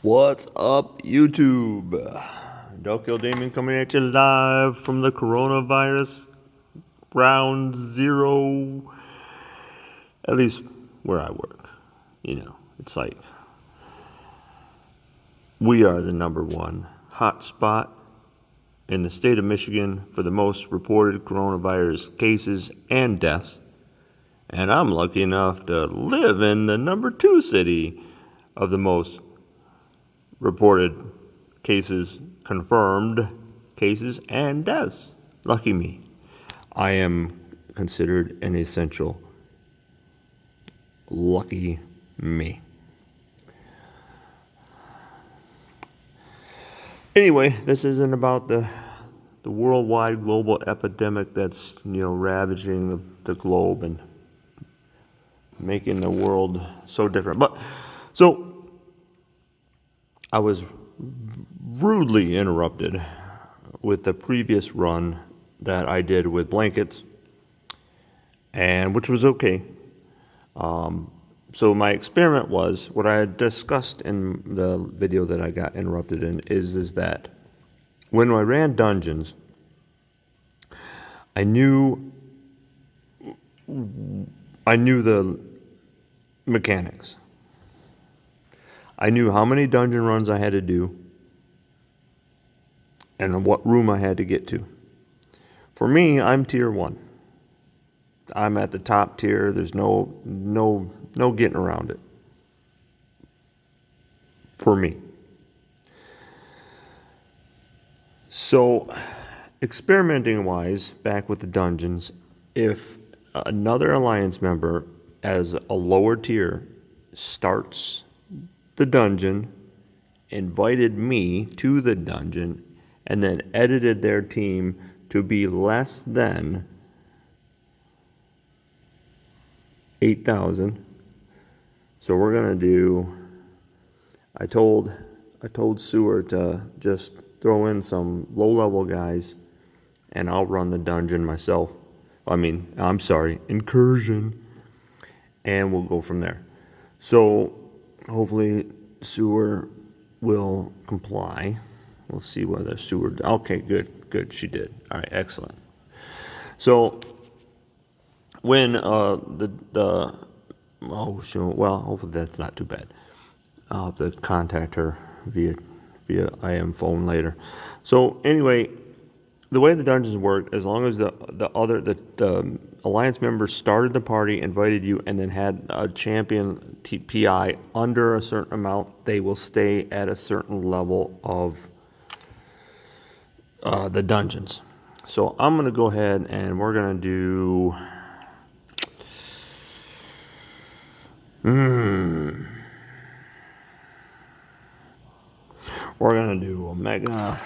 What's up, YouTube? Dokyo Damon coming at you live from the coronavirus ground zero. At least where I work. You know, it's like we are the #1 hotspot in the state of Michigan for the most reported coronavirus cases and deaths. And I'm lucky enough to live in the #2 city of the most reported cases, confirmed cases, and deaths. Lucky me. I am considered an essential. Lucky me. Anyway, this isn't about the worldwide global epidemic that's, ravaging the globe and making the world so different. But so I was rudely interrupted with the previous run that I did with blankets, and which was okay. So my experiment was what I had discussed in the video that I got interrupted in is that when I ran dungeons, I knew the mechanics. I knew how many dungeon runs I had to do and what room I had to get to. For me, I'm tier 1. I'm at the top tier. There's no getting around it. For me. So, experimenting wise, back with the dungeons, if another alliance member as a lower tier starts the dungeon, invited me to the dungeon, and then edited their team to be less than 8,000. So we're gonna do. I told Sewer to just throw in some low-level guys, and I'll run the dungeon myself. I'm sorry, incursion, and we'll go from there. So hopefully Sewer will comply. We'll see whether Sewer. Okay, good. She did. All right, excellent. So when hopefully that's not too bad. I'll have to contact her via IM phone later. So anyway, the way the dungeons work, as long as the alliance members started the party, invited you, and then had a champion PI under a certain amount, they will stay at a certain level of the dungeons. So I'm going to go ahead and we're going to do. We're going to do Omega,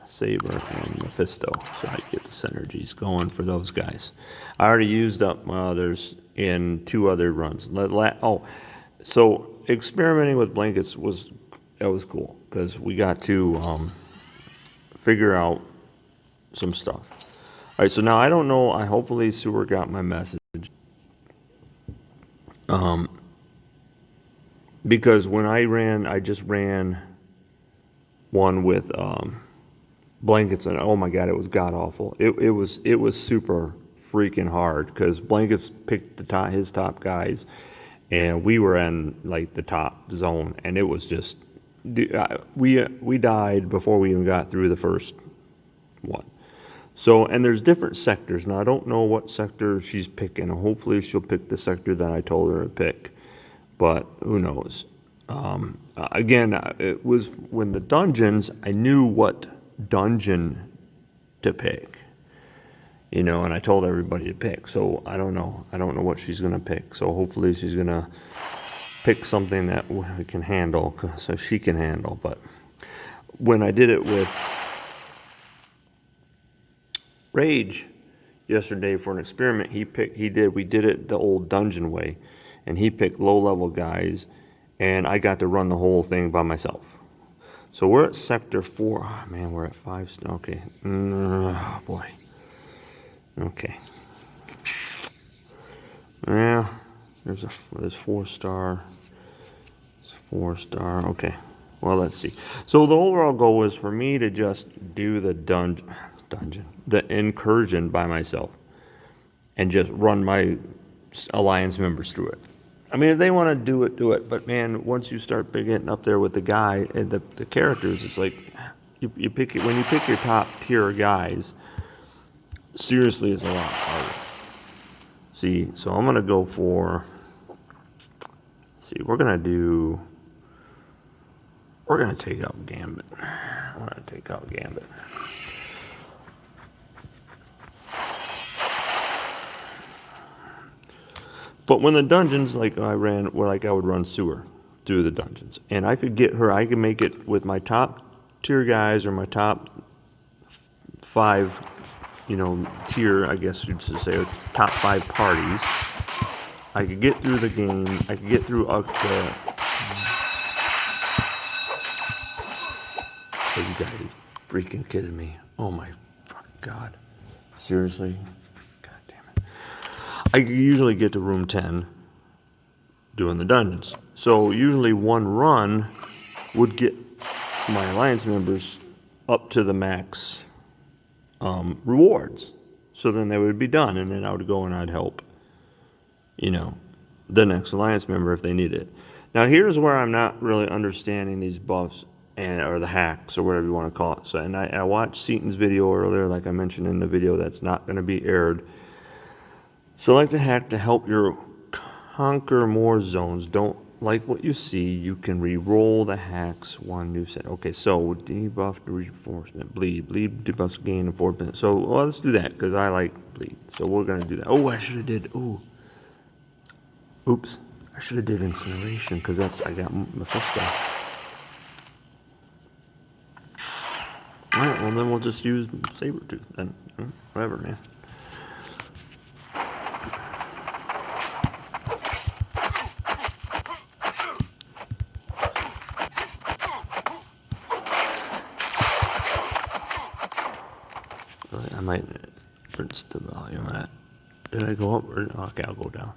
Saber, and Mephisto, so I get the synergies going for those guys. I already used up my others in 2 other runs. So experimenting with blankets was cool because we got to figure out some stuff. All right, so now I don't know. Hopefully Sewer got my message. Because when I just ran one with blankets, and oh my god, it was god awful. It was super freaking hard because blankets picked his top guys, and we were in like the top zone, and it was just we died before we even got through the first one. So, and there's different sectors. Now I don't know what sector she's picking. Hopefully she'll pick the sector that I told her to pick, but who knows. Again, it was when the dungeons, I knew what dungeon to pick, and I told everybody to pick. So I don't know what she's gonna pick. So hopefully she's gonna pick something that we can handle, so she can handle. But when I did it with Rage yesterday for an experiment, we did it the old dungeon way, and he picked low-level guys, and I got to run the whole thing by myself. So we're at sector 4. Oh, man, we're at 5. Okay. Oh, boy. Okay. Yeah. There's 4-star. It's 4-star. Okay. Well, let's see. So the overall goal was for me to just do the the incursion by myself, and just run my alliance members through it. I mean, if they want to do it, do it. But man, once you start getting up there with the guy and the characters, it's like you pick it when you pick your top tier guys. Seriously, it's a lot harder. See, so I'm gonna go for. See, we're gonna take out Gambit. I'm gonna take out Gambit. But when the dungeons, like I would run Sewer through the dungeons, and I could get her. I could make it with my top tier guys or my top 5, tier. I guess you'd say top 5 parties. I could get through the game. I could get through Are you guys freaking kidding me? Oh my God! Seriously? I usually get to room 10 doing the dungeons. So usually one run would get my alliance members up to the max rewards. So then they would be done, and then I would go and I'd help, the next alliance member if they need it. Now here's where I'm not really understanding these buffs or the hacks or whatever you want to call it. So, and I watched Seatin's video earlier, like I mentioned in the video that's not going to be aired. Select a hack to help you conquer more zones. Don't like what you see. You can re-roll the hacks one new set. Okay, so debuff reinforcement. Bleed debuffs gain enforcement. So let's do that because I like bleed. So we're gonna do that. Oh, I should have did. Oops. I should have did incineration because I got Mephisto. All right. Well, then we'll just use Sabretooth then. Whatever, man. I might rinse the volume at. Did I go up? Okay, I'll go down.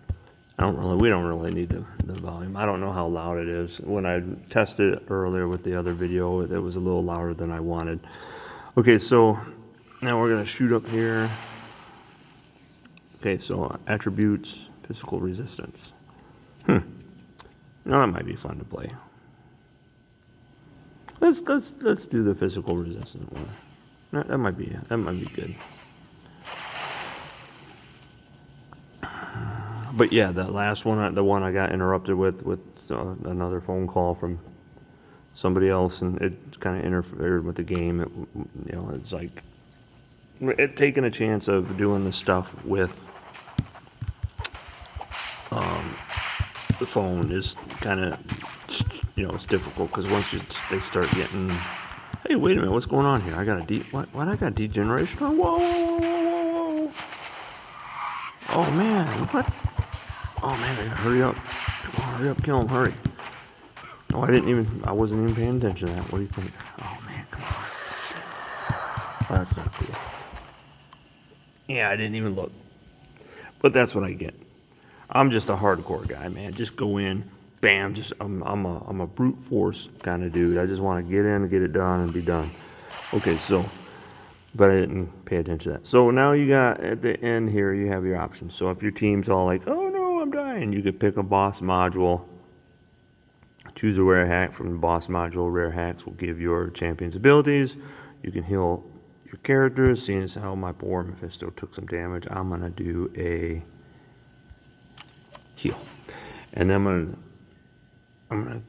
We don't really need the volume. I don't know how loud it is. When I tested it earlier with the other video, it was a little louder than I wanted. Okay, so now we're gonna shoot up here. Okay, so attributes, physical resistance. Now that might be fun to play. Let's do the physical resistance one. That might be good. But yeah, that last one, the one I got interrupted with another phone call from somebody else, and it kind of interfered with the game. It's like taking a chance of doing the stuff with the phone is kind of it's difficult because once they start getting. Hey, wait a minute, what's going on here? I got a what? I got degeneration on? Whoa. Oh man, what? Oh man, I gotta hurry up. Come on, hurry up, kill him, hurry. No, I wasn't even paying attention to that. What do you think? Oh man, come on. Oh, that's not cool. Yeah, I didn't even look. But that's what I get. I'm just a hardcore guy, man. Just go in. Bam! I'm a brute force kind of dude. I just want to get in, get it done, and be done. Okay, but I didn't pay attention to that. So now you got at the end here, you have your options. So if your team's all like, "Oh no, I'm dying," you could pick a boss module. Choose a rare hack from the boss module. Rare hacks will give your champions abilities. You can heal your characters. Seeing as how my poor Mephisto took some damage, I'm gonna do a heal, and then I'm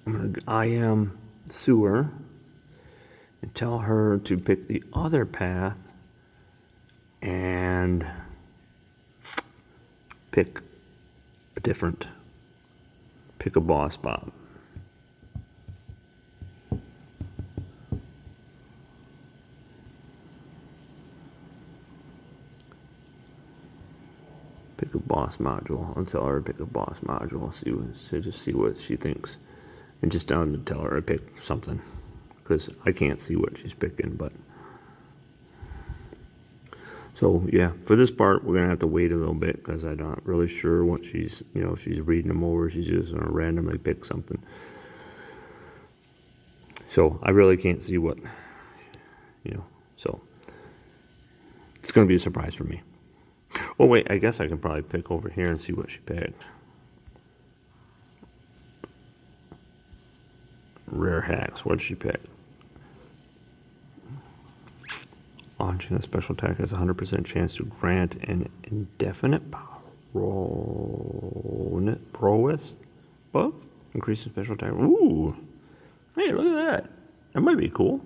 gonna IM Sewer and tell her to pick the other path and pick a boss spot. Pick a boss module. I'll tell her to pick a boss module. Just see what she thinks, and just down to tell her to pick something, because I can't see what she's picking. But so yeah, for this part we're gonna have to wait a little bit because I'm not really sure what she's she's reading them over. She's just gonna randomly pick something. So I really can't see what, so it's going to be a surprise for me. Oh, wait, I guess I can probably pick over here and see what she picked. Rare hacks. What did she pick? Launching a special attack has a 100% chance to grant an indefinite prowess buff. Increasing special attack. Ooh. Hey, look at that. That might be cool.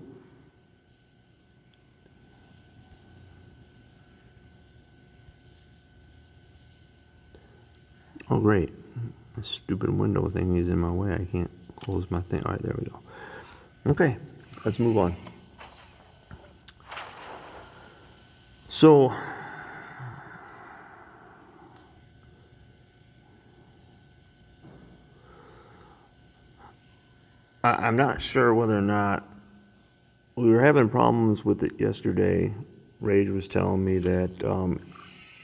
Oh, great. This stupid window thing is in my way. I can't close my thing. All right, there we go. Okay, let's move on. So, I'm not sure whether or not we were having problems with it yesterday. Rage was telling me that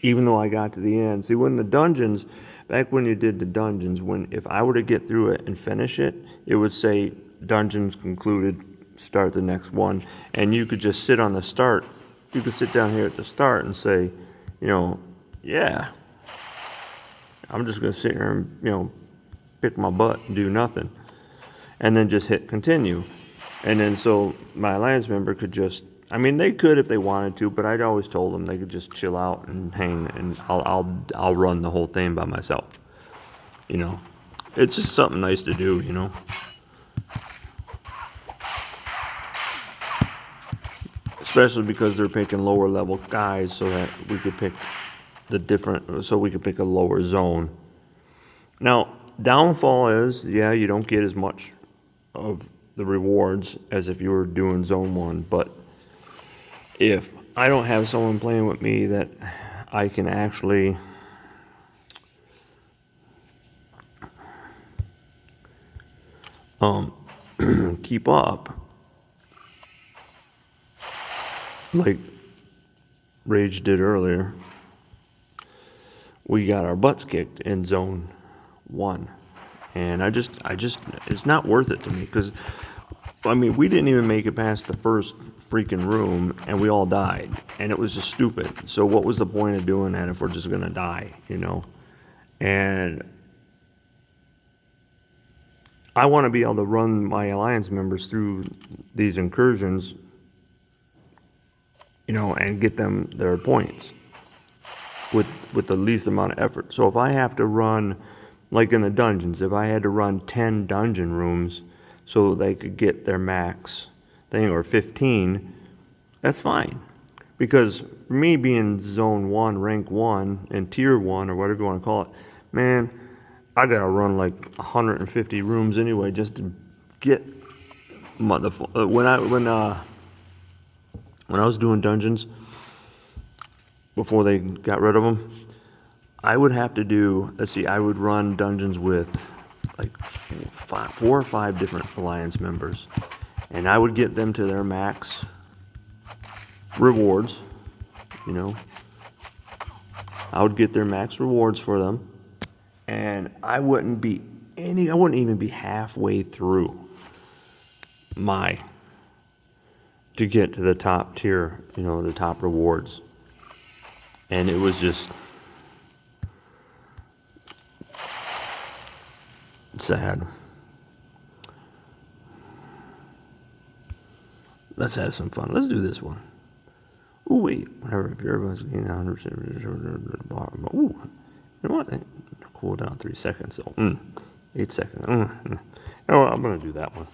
even though I got to the end, see, when the dungeons, back when you did the dungeons, if I were to get through it and finish it, it would say dungeons concluded, start the next one, and you could just sit on the start. You could sit down here at the start and say, yeah, I'm just going to sit here and, pick my butt and do nothing. And then just hit continue. And then so my alliance member could just, they could if they wanted to, but I'd always told them they could just chill out and hang, and I'll run the whole thing by myself. It's just something nice to do, Especially because they're picking lower level guys, so that we could pick we could pick a lower zone. Now, downfall is, you don't get as much of the rewards as if you were doing zone 1, but if I don't have someone playing with me that I can actually keep up, like Rage did earlier, we got our butts kicked in zone 1. And I just, it's not worth it to me, because, we didn't even make it past the first freaking room, and we all died, and it was just stupid. So what was the point of doing that if we're just gonna die, And I want to be able to run my alliance members through these incursions, and get them their points with the least amount of effort. So if I have to run, like in the dungeons, if I had to run 10 dungeon rooms so they could get their max thing, or 15, that's fine. Because for me, being zone 1, rank 1, and tier 1, or whatever you want to call it, man, I gotta run like 150 rooms anyway just to get when I was doing dungeons before they got rid of them, I would have to do, I would run dungeons with like 4 or 5 different alliance members, and I would get them to their max rewards, I would get their max rewards for them, and I wouldn't even be halfway through to get to the top tier, the top rewards. And it was just sad. Let's have some fun. Let's do this one. Ooh, wait. Whenever, if everyone's getting 100%, ooh, you know what? Cool down 3 seconds. So, 8 seconds. You know what? I'm going to do that one.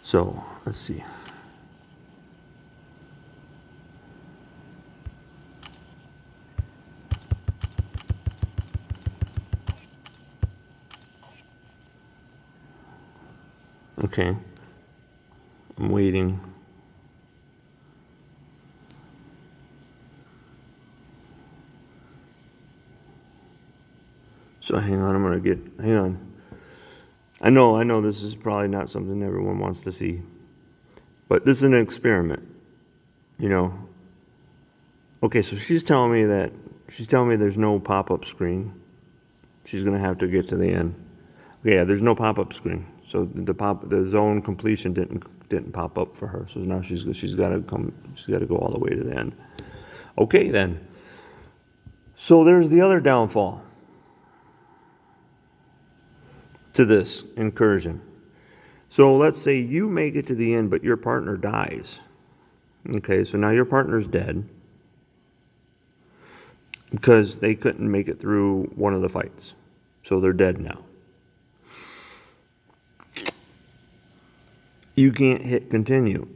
So, let's see. Okay. I'm waiting. So hang on, hang on. I know this is probably not something everyone wants to see, but this is an experiment, Okay, so she's telling me that She's telling me there's no pop-up screen. She's going to have to get to the end. Yeah, there's no pop-up screen. So the zone completion didn't pop up for her. So now she's got to go all the way to the end. Okay then. So there's the other downfall to this incursion. So let's say you make it to the end, but your partner dies. Okay, so now your partner's dead because they couldn't make it through one of the fights. So they're dead now. You can't hit continue.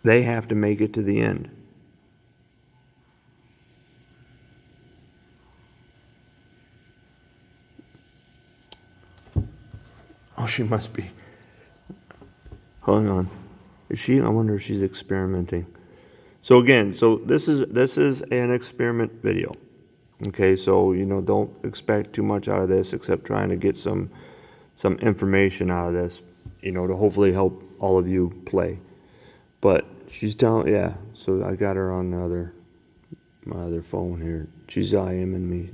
They have to make it to the end. Oh, she must be. Hold on. Is she? I wonder if she's experimenting. So again, this is an experiment video. Okay, so don't expect too much out of this except trying to get some information out of this, to hopefully help all of you play. But she's telling, yeah. So I got her on my other phone here. She's IMing me.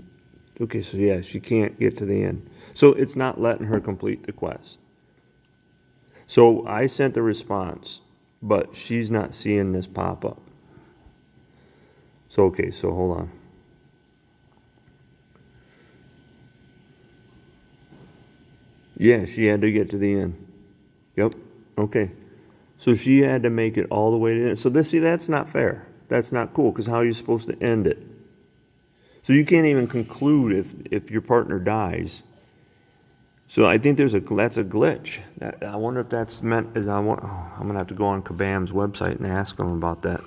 Okay, so yeah, she can't get to the end. So it's not letting her complete the quest. So I sent the response, but she's not seeing this pop up. So okay, so hold on. Yeah, she had to get to the end. Yep. Okay. So she had to make it all the way to the end. So that's not fair. That's not cool, because how are you supposed to end it? So you can't even conclude if your partner dies. So I think that's a glitch. I wonder if that's meant as I'm gonna have to go on Kabam's website and ask them about that,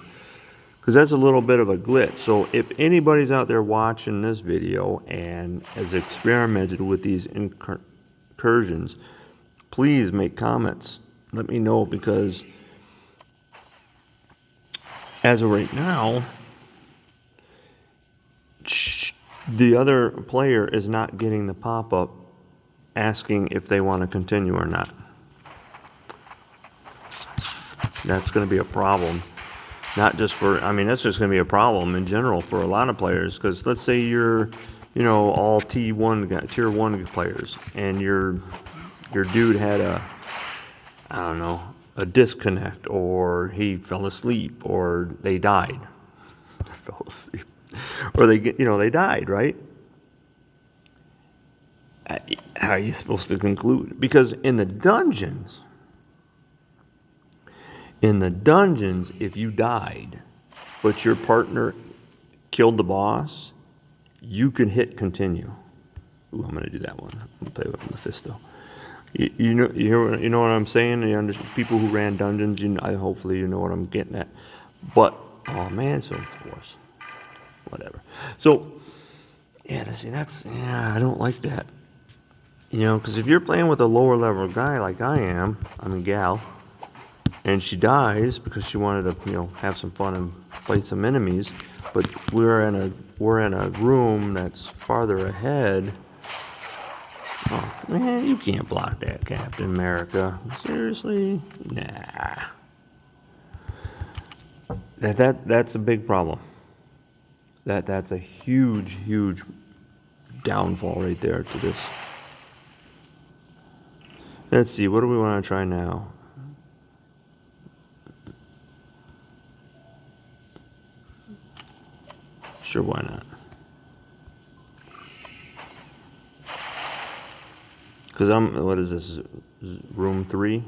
because that's a little bit of a glitch. So if anybody's out there watching this video and has experimented with these incursions, please make comments. Let me know, because as of right now, the other player is not getting the pop-up asking if they want to continue or not. That's going to be a problem. Not just for, that's just going to be a problem in general for a lot of players, because let's say you're, all tier 1 players, and your dude had a disconnect, or he fell asleep, or they died. Fell asleep. Or they died, right? How are you supposed to conclude? Because in the dungeons, if you died, but your partner killed the boss, you can hit continue. Ooh, I'm going to do that one. I'm going to play with Mephisto. You know what I'm saying? People who ran dungeons, hopefully you know what I'm getting at. But, oh man, so of course, whatever. So, yeah, I don't like that. Because if you're playing with a lower level guy like I am, gal, and she dies because she wanted to, have some fun and fight some enemies, but we're in a room that's farther ahead. Oh man, you can't block that, Captain America. Seriously? Nah. That's a big problem. That's a huge downfall right there to this. Let's see, what do we want to try now? Sure, why not? Because what is this? Room 3?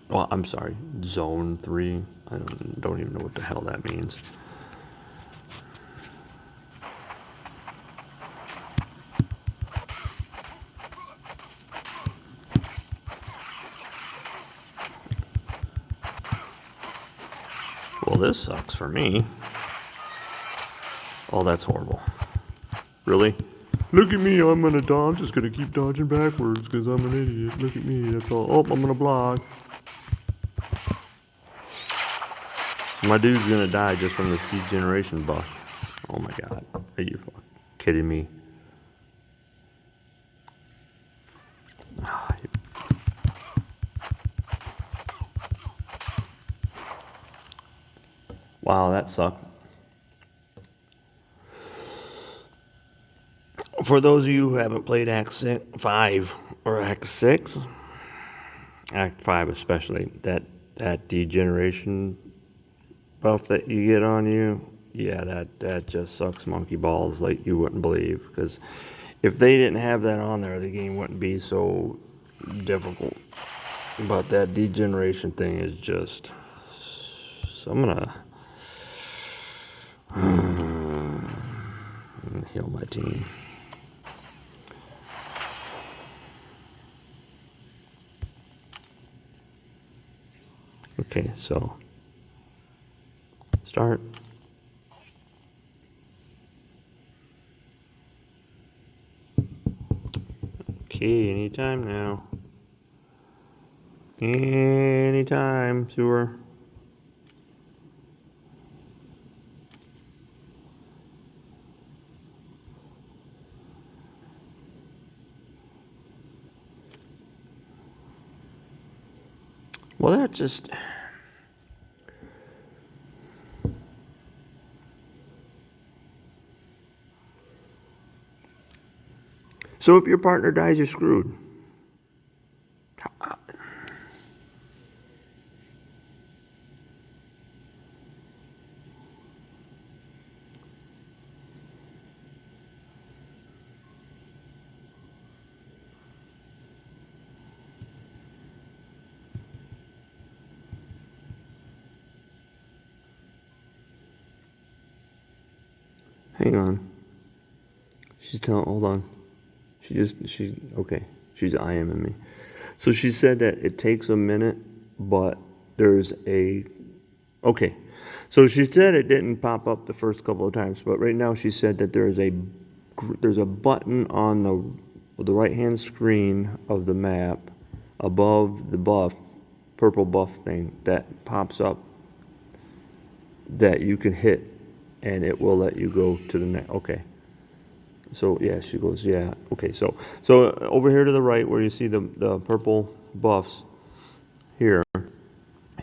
Oh, I'm sorry, Zone 3. I don't even know what the hell that means. Well, this sucks for me. Oh, that's horrible. Really? Look at me, I'm gonna dodge. I'm just gonna keep dodging backwards because I'm an idiot. Look at me, that's all. Oh, I'm gonna block. My dude's gonna die just from this degeneration buff. Oh my god. Are you fucking kidding me? Wow, that sucked. For those of you who haven't played Act 5 or Act 6, Act 5 especially, that degeneration buff that you get on you, yeah, that just sucks monkey balls like you wouldn't believe. Because if they didn't have that on there, the game wouldn't be so difficult. But that degeneration thing is just... So I'm gonna heal my team. Okay, so start. Okay, anytime now. Anytime, sewer. Well, that just... So if your partner dies, you're screwed. Hang on. She's telling, hold on. Okay. She's IMing me. So she said that it takes a minute, but there's a, okay. So she said it didn't pop up the first couple of times, but right now she said that there's a button on the right-hand screen of the map above the buff, purple buff thing that pops up that you can hit and it will let you go to the next. Okay. So yeah, she goes, yeah. Okay, so over here to the right where you see the purple buffs here,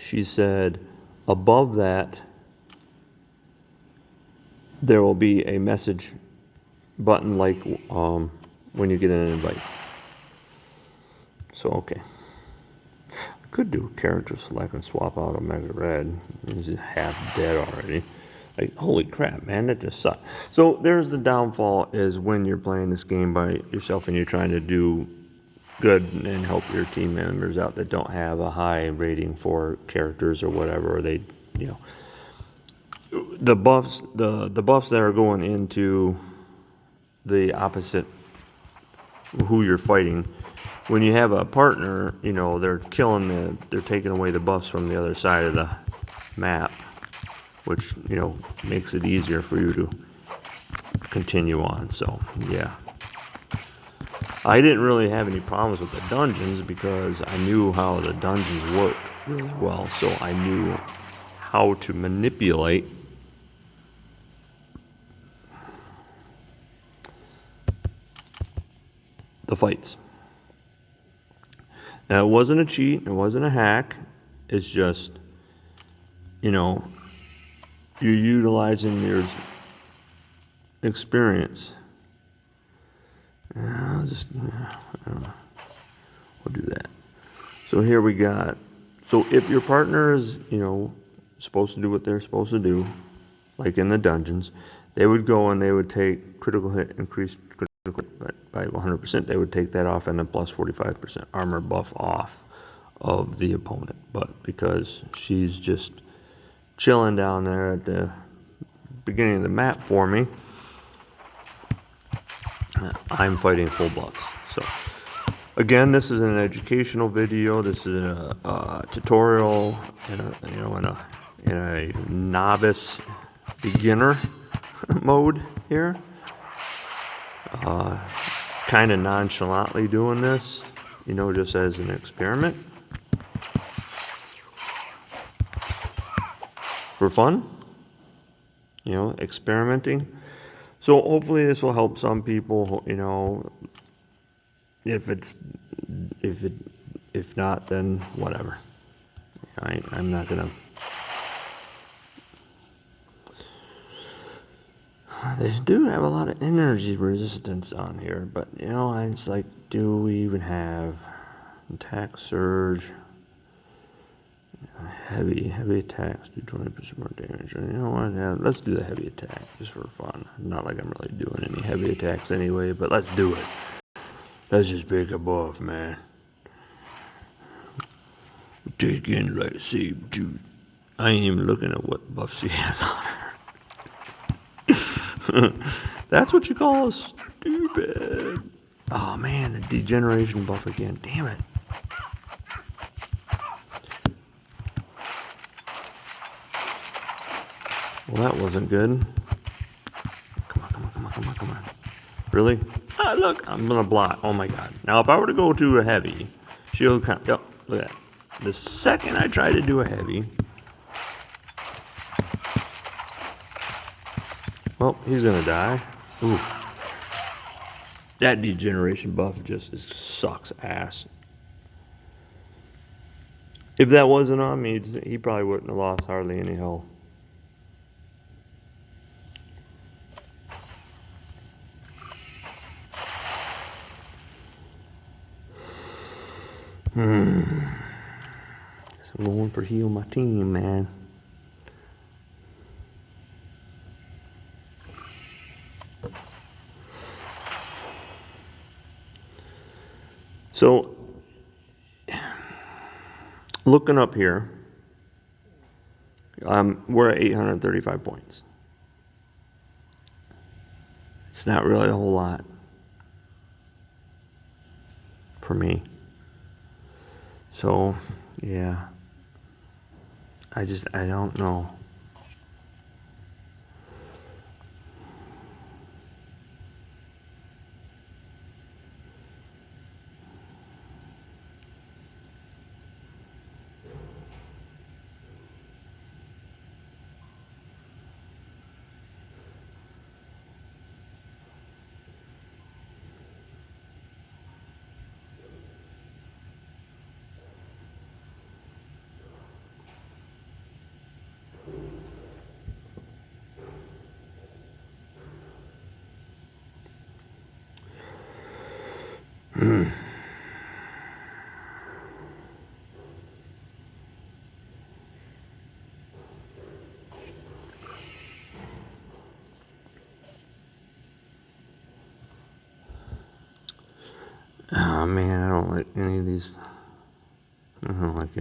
she said above that there will be a message button like when you get an invite. So okay. I could do character select and swap out Omega Red. He's half dead already. Like, holy crap, man, that just sucked. So there's the downfall, is when you're playing this game by yourself and you're trying to do good and help your team members out that don't have a high rating for characters or whatever. Or they, you know, the buffs that are going into the opposite who you're fighting. When you have a partner, you know, they're taking away the buffs from the other side of the map, which, you know, makes it easier for you to continue on. So, yeah. I didn't really have any problems with the dungeons because I knew how the dungeons worked really well. So I knew how to manipulate the fights. Now, it wasn't a cheat. It wasn't a hack. It's just, you know, you're utilizing your experience. I don't know. We'll do that. So here we got, so if your partner is, you know, supposed to do what they're supposed to do, like in the dungeons, they would go and they would take critical hit, increased critical hit by 100%. They would take that off and then plus 45% armor buff off of the opponent. But because she's just chilling down there at the beginning of the map for me, I'm fighting full buffs. So again, this is an educational video. This is a tutorial in a novice beginner mode here. Kind of nonchalantly doing this, you know, just as an experiment for fun, you know, experimenting. So hopefully this will help some people, you know. If not, then whatever. I'm not gonna. They do have a lot of energy resistance on here, but you know, it's like, do we even have attack surge? Heavy attacks do 20% more damage. You know what? Yeah, let's do the heavy attack just for fun. Not like I'm really doing any heavy attacks anyway, but let's do it. Let's just pick a buff, man. Take in lightsaber, dude. I ain't even looking at what buff she has on her. That's what you call stupid. Oh man, the degeneration buff again. Damn it. Well, that wasn't good. Come on. Really? Ah, look, I'm gonna block. Oh my god. Now, if I were to go to a heavy, she'll come. Yep, look at that. The second I try to do a heavy, well, he's gonna die. Ooh. That degeneration buff just sucks ass. If that wasn't on me, he probably wouldn't have lost hardly any health. Guess I'm going for heal my team, man. So, looking up here, we're at 835 points. It's not really a whole lot for me. So, yeah. I don't know. Oh man, I don't like any of these